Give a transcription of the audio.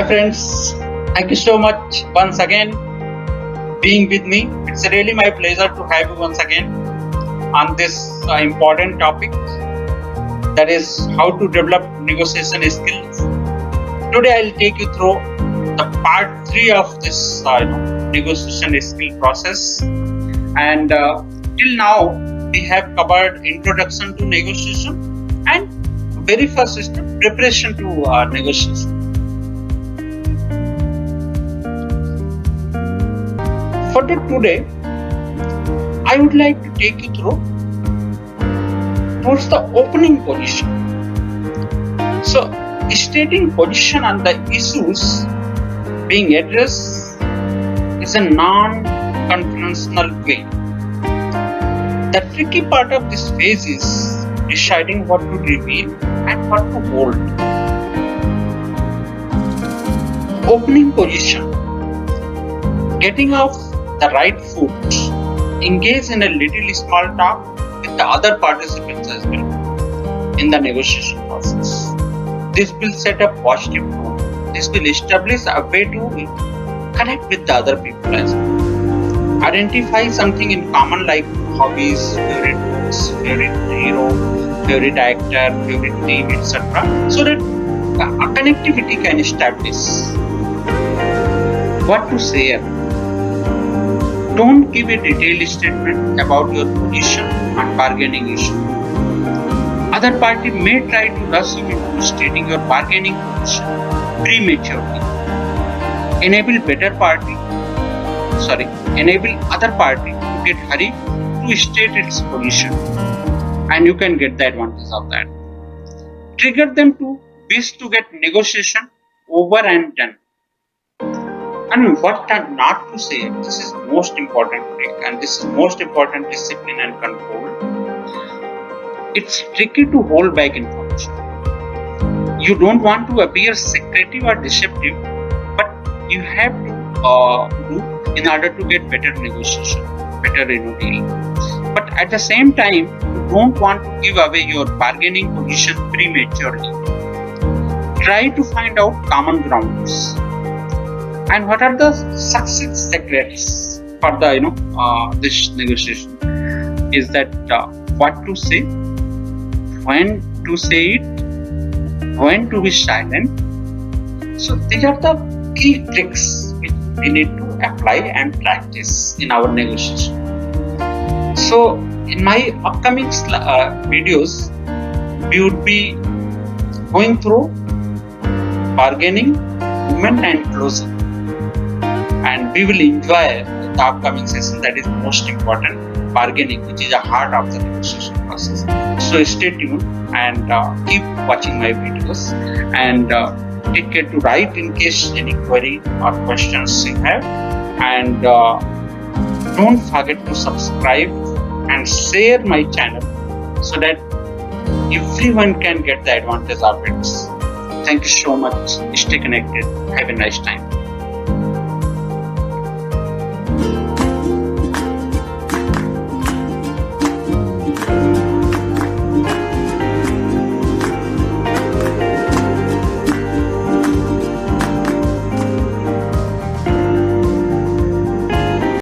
Hi friends, thank you so much once again being with me. It's really my pleasure to have you once again on this important topic, that is how to develop negotiation skills. Today I'll take you through the part 3 of this negotiation skill process. And till now we have covered introduction to negotiation and very first step, preparation to negotiation. For that today, I would like to take you through towards the opening position. So, stating position on the issues being addressed is a non-conventional way. The tricky part of this phase is deciding what to reveal and what to hold. Opening position. Getting off the right foot, engage in a little small talk with the other participants as well in the negotiation process. This will set a positive tone. This will establish a way to connect with the other people as well. Identify something in common like hobbies, favorite books, favorite hero, favorite actor, favorite team, etc. so that a connectivity can establish. What to say? Don't give a detailed statement about your position and bargaining issue. Other party may try to rush you into stating your bargaining position prematurely. Enable other party to get hurried to state its position, and you can get the advantage of that. Trigger them to wish to get negotiation over and done. And what not to say, this is most important trick, and this is most important discipline and control. It's tricky to hold back information. You don't want to appear secretive or deceptive, but you have to do in order to get better negotiation, better deal. But at the same time, you don't want to give away your bargaining position prematurely. Try to find out common grounds. And what are the success secrets for the this negotiation? Is that what to say, when to say it, when to be silent. So these are the key tricks which we need to apply and practice in our negotiation. So in my upcoming videos, we would be going through bargaining, movement, and closing. And we will enjoy the upcoming session, that is most important, bargaining, which is the heart of the negotiation process. So stay tuned and keep watching my videos, and take care to write in case any query or questions you have, and don't forget to subscribe and share my channel so that everyone can get the advantage of it. Thank you so much. Stay connected. Have a nice time.